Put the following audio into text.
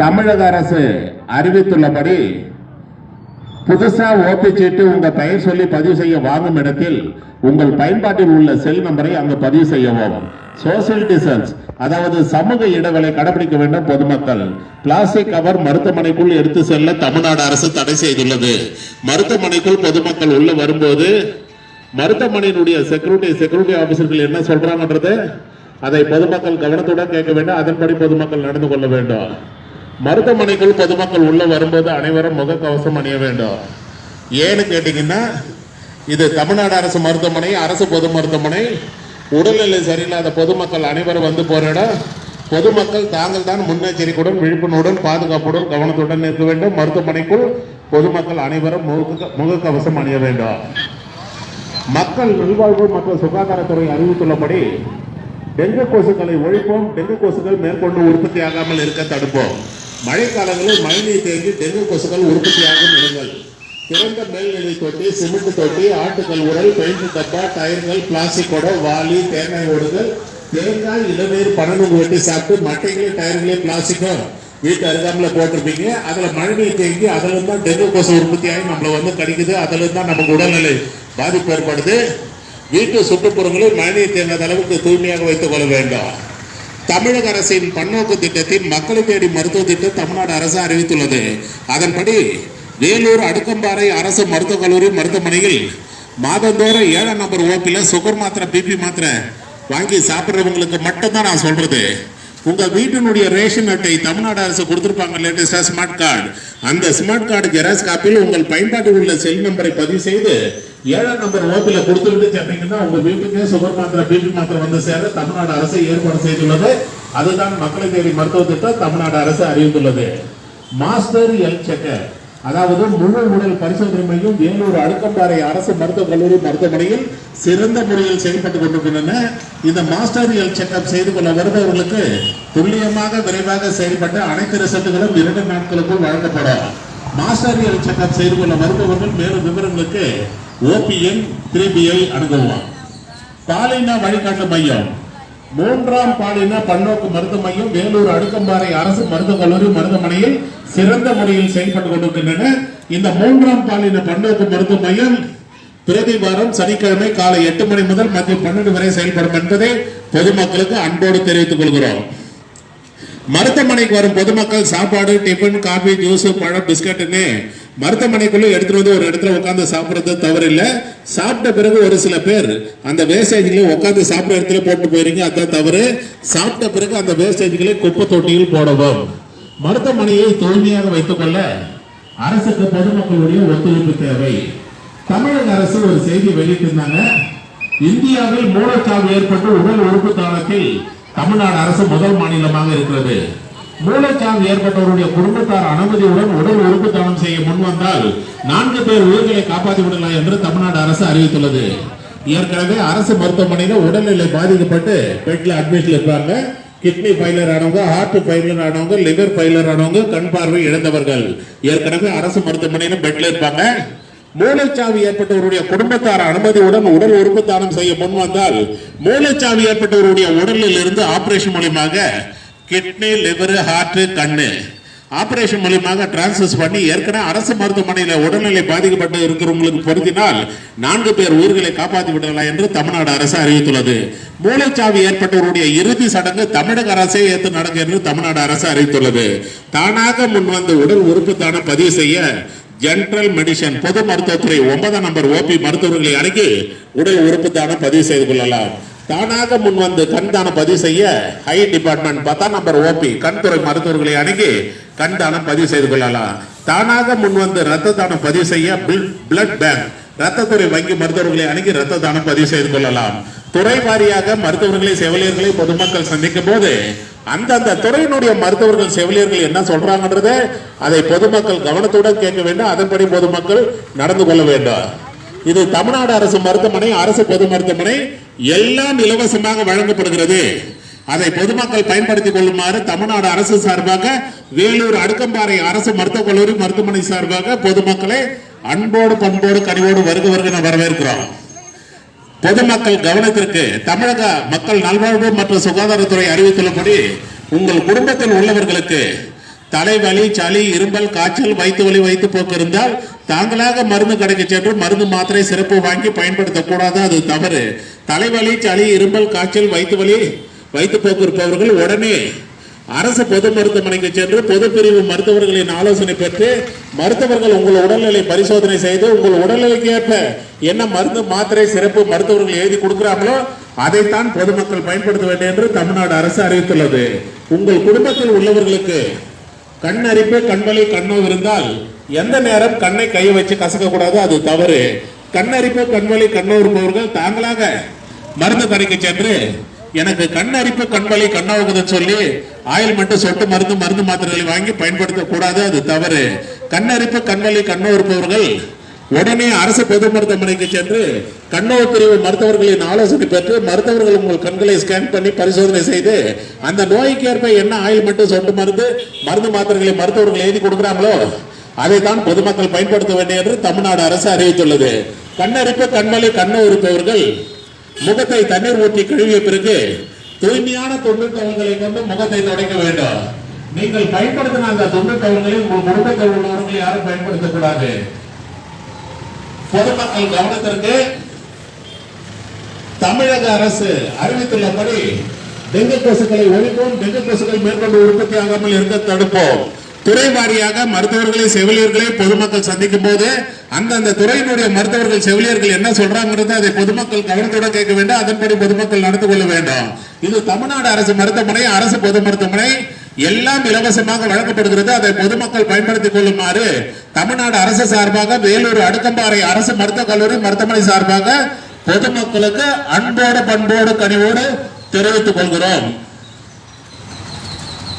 தமிழக அரசு அறிவித்துள்ளபடி புதுசா ஓபி சீட்டு உங்க பெயர் சொல்லி பதிவு செய்ய வாங்கும் இடத்தில் உங்கள் பயன்பாட்டில் உள்ள செல் நம்பரை அங்கு பதிவு செய்யவும். சோசியல் டிஸ்டன்ஸ், அதாவது சமூக இடைவெளி கடைபிடிக்க வேண்டும். பொதுமக்கள் பிளாஸ்டிக் கவர் மருத்துவமனைக்குள் எடுத்து செல்ல தமிழ்நாடு அரசு தடை செய்துள்ளது. மருத்துவமனைக்குள் பொதுமக்கள் உள்ள வரும்போது மருத்துவமனையினுடைய செக்யூரிட்டி ஆபீசர்கள் என்ன சொல்றாங்கன்றது அதை பொதுமக்கள் கவனத்துடன் கேட்க வேண்டும். அதன்படி பொதுமக்கள் நடந்து கொள்ள வேண்டும். மருத்துவமனைக்குள் பொதுமக்கள் உள்ள வரும்போது அனைவரும் முகக்கவசம் அணிய வேண்டும். ஏன்னு கேட்டீங்கன்னா, இது தமிழ்நாடு அரசு மருத்துவமனை, அரசு பொது மருத்துவமனை. உடல்நிலை சரியில்லாத பொதுமக்கள் அனைவரும் வந்து போற இடம். பொதுமக்கள் தாங்கள் தான் முன்னெச்சரிக்கையுடன், விழிப்புணர்வுடன், பாதுகாப்புடன், கவனத்துடன் இருக்க வேண்டும். மருத்துவமனைக்குள் பொதுமக்கள் அனைவரும் முகக்கவசம் அணிய வேண்டும். மக்கள் நல்வாழ்வு மற்றும் சுகாதாரத்துறை அறிவித்துள்ளபடி டெங்கு கொசுக்களை ஒழிப்போம். டெங்கு கொசுக்கள் மேற்கொண்டு உற்பத்தி ஆகாமல் இருக்க தடுப்போம். மழைக்காலங்களில் மழைநீர் தேங்கி டெங்கு கொசுக்கள் உற்பத்தியாகும் இடங்கள் திறந்த மேல்நிலை தொட்டி, சிமெண்ட் தொட்டி, ஆட்டுக்கல் உரல், பெயிண்ட் டப்பா, டயர்கள், பிளாஸ்டிக் குடம், வாளி, தேங்காய் ஓடுகள், தேங்காய், இளநீர், பனநூல் வெட்டி சாப்பிட்டு மட்டைகளே, டயர்களே, பிளாஸ்டிக்கும் வீட்டு அருகாமல் போட்டிருப்பீங்க. அதுல மழைநீர் தேங்கி அதுல இருந்து தான் டெங்கு கொசு உற்பத்தி ஆகி நம்மளை வந்து கடிக்குது. அதுல இருந்து தான் நமக்கு உடல்நிலை பாதிப்பு ஏற்படுது. வீட்டு சுற்றுப்புறங்களில் மழைநீர் தேங்காத அளவுக்கு தூய்மையாக வைத்துக் கொள்ள வேண்டும். தமிழக அரசின் பன்னோக்கு திட்டத்தின் மக்களை தேடி மருத்துவ திட்டம் தமிழ்நாடு அரசு அறிவித்துள்ளது. அதன்படி வேலூர் அடுக்கம்பாறை அரசு மருத்துவக் கல்லூரி மருத்துவமனையில் மாதந்தோறும் 7ஆம் நம்பர் ஓபியில் சுகர் மாத்திரை, பிபி மாத்திரை வாங்கி சாப்பிட்றவங்களுக்கு மட்டும்தான் நான் சொல்றது. உங்க வீட்டினுடைய ரேஷன் அட்டை தமிழ்நாடு அரசு கொடுத்திருப்பாங்க, லேட்டஸ்டா ஸ்மார்ட் கார்டு. அந்த ஸ்மார்ட் கார்டு ஜெராக்ஸ் காப்பியில் உங்கள் பயன்பாட்டில் உள்ள செல் நம்பரை பதிவு செய்து 7ஆம் நம்பர் ஓபியில் கொடுத்துட்டு சென்னீங்கன்னா உங்க வீட்டுக்கே சுகர் மாத்திரை, பிபி மாத்திரை வந்து சேர தமிழ்நாடு அரசு ஏற்பாடு செய்துள்ளது. அதுதான் மக்களை தேடி மருத்துவ திட்டம் தமிழ்நாடு அரசு அறிவித்துள்ளது. மாஸ்டர் ஹெல்த் செக்கர், அதாவது முழு உடல் பரிசோதனை மையம் வேலூர் அடுக்கம்பாறை அரசு மருத்துவக் கல்லூரி மருத்துவமனையில் சிறந்த முறையில் செயல்பட்டுக் கொண்டிருக்கின்றன. இந்த மாஸ்டர் ஹெல்த் செக்அப் செய்து கொள்ள வருபவர்களுக்கு துல்லியமாக, விரைவாக செயல்பட்ட அனைத்து ரிசல்ட்டுகளும் 2 நாட்களுக்குள் வழங்கப்படும். மாஸ்டர் ஹெல்த் செக்அப் செய்து கொள்ள வருபவர்கள் மேலும் விவரங்களுக்கு OPN 3BI அணுகுவோம். பாலின வழிகாட்டு மையம், 3ஆம் பாலின பன்னோக்கு மருத்துவ மையம் வேலூர் அடுக்கம்பாறை அரசு மருத்துவக் கல்லூரி மருத்துவமனையில் சிறந்த முறையில் செயல்பட்டுக் கொண்டிருக்கின்றன. இந்த 3ஆம் பாலின பன்னோக்கு மருத்துவ மையம் பிரதி வாரம் சனிக்கிழமை காலை 8 மணி முதல் மதியம் 12 வரை செயல்படும் என்பதை பொதுமக்களுக்கு அன்போடு தெரிவித்துக் கொள்கிறோம். மருத்துவமனைக்கு வரும் பொதுமக்கள் சாப்பாடு, டிஃபன், காபி, ஜூஸ், பழம், பிஸ்கட்னு மருத்துவமனைக்குள்ள எடுத்துட்டு வந்து ஒரு இடத்துல உட்காந்து சாப்பிடுறது தவறில்லை. சாப்பிட்ட பிறகு ஒரு சில பேர் அந்த வேஸ்டேஜ்களை உட்காந்து சாப்பிட்ற இடத்துல போட்டு போயிருங்க, அதான் தவறு. சாப்பிட்ட பிறகு அந்த வேஸ்டேஜ்களை குப்பை தொட்டியில் போடவும். மருத்துவமனையை தூய்மையாக வைத்துக் கொள்ள அரசுக்கு பொதுமக்களுடைய ஒத்துழைப்பு தேவை. தமிழக அரசு ஒரு செய்தி வெளியிட்டிருந்தாங்க. இந்தியாவில் மூளைச்சாவு ஏற்பட்டு உடல் உறுப்பு தானத்தில் தமிழ்நாடு அரசு முதல் மாநிலமாக இருக்கிறது. மூளைச்சாவு ஏற்பட்டவருடைய குடும்பத்தார் அனுமதியுடன் உடல் உறுப்பு தானம் செய்ய முன்வந்தால் 4 பேர் உயிர்களை காப்பாற்றி விடலாம் என்று தமிழ்நாடு அரசு அறிவித்துள்ளது. ஏற்கனவே அரசு மருத்துவமனையில் உடல்நிலை பாதிக்கப்பட்டு பெட்ல அட்மிஷன் இருப்பாங்க. கிட்னி ஃபெயிலியர் ஆனவங்க, ஹார்ட் ஃபெயிலியர் ஆனவங்க, லிவர் ஃபெயிலியர் ஆனவங்க, கண் பார்வை இழந்தவர்கள் ஏற்கனவே அரசு மருத்துவமனையில் பெட்ல இருப்பாங்க. மூளைச்சாவு ஏற்பட்டவருடைய குடும்பத்தார் அனுமதியுடன் உடல் உறுப்பு தானம் செய்ய முன்வந்தால் மூளைச்சாவு ஏற்பட்டவருடைய உடலில் இருந்து ஆபரேஷன் மூலமாக கிட்னி, லிவர், ஹார்ட், கண்ணு ஆபரேஷன் மூலமாக டிரான்ஸ்ஃபர் பண்ணி ஏற்கனவே அரசு மருத்துவமனையில் உடல்நிலை பாதிக்கப்பட்டு இருக்கிறவங்களுக்கு பொருத்தினால் 4 பேர் உயிர்களை காப்பாற்றி விடலாம் என்று தமிழ்நாடு அரசு அறிவித்துள்ளது. மூளைச்சாவு ஏற்பட்டவருடைய இறுதி சடங்கு தமிழக அரசே ஏற்று நடக்கும் என்று தமிழ்நாடு அரசு அறிவித்துள்ளது. தானாக முன்வந்து உடல் உறுப்பு தானம் பதிவு செய்ய ஜெனரல் மெடிசன் பொது மருத்துவத்துறை 9ஆம் நம்பர் OP மருத்துவர்களை அணுகி உடல் உறுப்பு தானம் பதிவு செய்து கொள்ளலாம். தானாக முன்வந்து கண் தானம் பதிவு செய்ய ஹை டிபார்ட்மெண்ட் 10ஆம் நம்பர் OP கண்துறை மருத்துவர்களை அணுகி கண் தானம் பதிவு செய்து கொள்ளலாம். தானாக முன்வந்து ரத்த தானம் பதிவு செய்ய பிளட் பேங்க் ரத்தத்துறை வங்கி மருத்துவர்களை அணுகி ரத்த தானம் பதிவு செய்து கொள்ளலாம். துறை வாரியாக மருத்துவர்களை, செவிலியர்களை பொதுமக்கள் சந்திக்கும் போது அந்தந்த துறையினுடைய மருத்துவர்கள், செவிலியர்கள் என்ன சொல்றாங்கன்றதை அதை பொதுமக்கள் கவனத்துடன் கேட்க வேண்டும். அதன்படி பொதுமக்கள் நடந்து கொள்ள வேண்டும். இது தமிழ்நாடு அரசு மருத்துவமனை, அரசு பொது மருத்துவமனை, எல்லாம் இலவசமாக வழங்கப்படுகிறது. அதை பொதுமக்கள் பயன்படுத்திக் கொள்ளுமாறு தமிழ்நாடு அரசு சார்பாக வேலூர் அடுக்கம்பாறை அரசு மருத்துவக் கல்லூரி மருத்துவமனை சார்பாக பொதுமக்களை அன்போடு, பண்போடு, கனிவோடு வருக வரவேற்கிறோம். பொதுமக்கள் கவனத்திற்கு தமிழக மக்கள் நல்வாழ்வு மற்றும் சுகாதாரத்துறை அறிவித்துள்ளபடி உங்கள் குடும்பத்தில் உள்ளவர்களுக்கு தலைவலி, சளி, இரும்பல், காய்ச்சல், வயிற்று வலி, வயிற்று போக்கு இருந்தால் தாங்களாக மருந்து கடைக்கு சென்று மருந்து மாத்திரை சிறப்பு வாங்கி பயன்படுத்தக்கூடாது, அது தவறு. தலைவலி, சளி, இரும்பல், காய்ச்சல், வயிற்று வலி, வயிற்று போக்கு இருப்பவர்கள் உடனே அரசு பொது மருத்துவமனைக்கு சென்று பொது பிரிவு மருத்துவர்களின் ஆலோசனை பெற்று மருத்துவர்கள் உங்கள் உடல்நிலை பரிசோதனை செய்து உங்கள் உடல்நிலைக்கு ஏற்ப என்ன மருந்து மாத்திரை சிறப்பு மருத்துவர்கள் எழுதி கொடுக்கிறாங்களோ அதைத்தான் பொதுமக்கள் பயன்படுத்த வேண்டும் என்று தமிழ்நாடு அரசு அறிவித்துள்ளது. உங்கள் குடும்பத்தில் உள்ளவர்களுக்கு கண் அரிப்பு, கண்வலி, கண்ணோ இருந்தால் எந்த நேரம் கண்ணை கையை வச்சு கசக்க கூடாது, அது தவறு. கண் அரிப்பு, கண்வலி, கண்ணோ இருப்பவர்கள் தாங்களாக மருந்து கடைக்கு சென்று எனக்கு கண் அரிப்பு, கண்வலி, கண்ணாவுக்குதுன்னு சொல்லி ஆயில்மெண்ட், சொட்டு மருந்து, மருந்து மாத்திரைகளை வாங்கி பயன்படுத்த கூடாது, அது தவறு. கண் அரிப்பு, கண்வலி, கண்ணோ இருப்பவர்கள் உடனே அரசு பொது மருத்துவமனைக்கு சென்று கண்ணோ பிரிவு மருத்துவர்களின் ஆலோசனை பெற்று மருத்துவர்கள் உங்கள் கண்களை ஸ்கேன் பண்ணி பரிசோதனை செய்து அந்த நோய்க்கு ஏற்ப என்ன ஆயில்மெண்ட், சொட்டு மருந்து, மருந்து மாத்திரைகளை மருத்துவர்கள் எழுதி கொடுக்கிறாங்களோ அதைத்தான் பொதுமக்கள் பயன்படுத்த வேண்டும் என்று தமிழ்நாடு அரசு அறிவித்துள்ளது. கண்ணரிப்பு, கண்வலி, கண்ணோ இருப்பவர்கள் முகத்தை தண்ணீர் ஊற்றி கழுவிய பிறகு தூய்மையான தொண்டு தவல்களை கொண்டு முகத்தை துடைக்க வேண்டும். நீங்கள் பயன்படுத்தின அந்த தொண்டு தவல்களை உங்கள் குடும்பத்தில் உள்ளவர்கள் யாரும் பயன்படுத்தக்கூடாது. பொதுமக்கள் கவனத்திற்கு தமிழக அரசு அறிவித்துள்ளபடி டெங்கு கொசுக்களை ஒழிப்போம், டெங்கு கொசுக்கள் மேற்கொண்டு உற்பத்தி ஆகாமல் இருக்க தடுப்போம். துறை வாரியாக மருத்துவர்களை, செவிலியர்களை பொதுமக்கள் சந்திக்கும் போது அந்தந்த துறையினுடைய மருத்துவர்கள், செவிலியர்கள் என்ன சொல்றாங்கிறது அதை பொதுமக்கள் கவனத்துடன் கேட்க வேண்டும். அதன்படி பொதுமக்கள் நடந்து கொள்ள வேண்டும். இது தமிழ்நாடு அரசு மருத்துவமனை, அரசு பொது மருத்துவமனை எல்லாம் இலவசமாக வழங்கப்படுகிறது. அதை பொதுமக்கள் பயன்படுத்திக் கொள்ளுமாறு தமிழ்நாடு அரசு சார்பாக வேலூர் அடுக்கம்பாறை அரசு மருத்துவக் கல்லூரி மருத்துவமனை சார்பாக பொதுமக்களுக்கு அன்போடு, பண்போடு, கனிவோடு தெரிவித்துக் கொள்கிறோம்.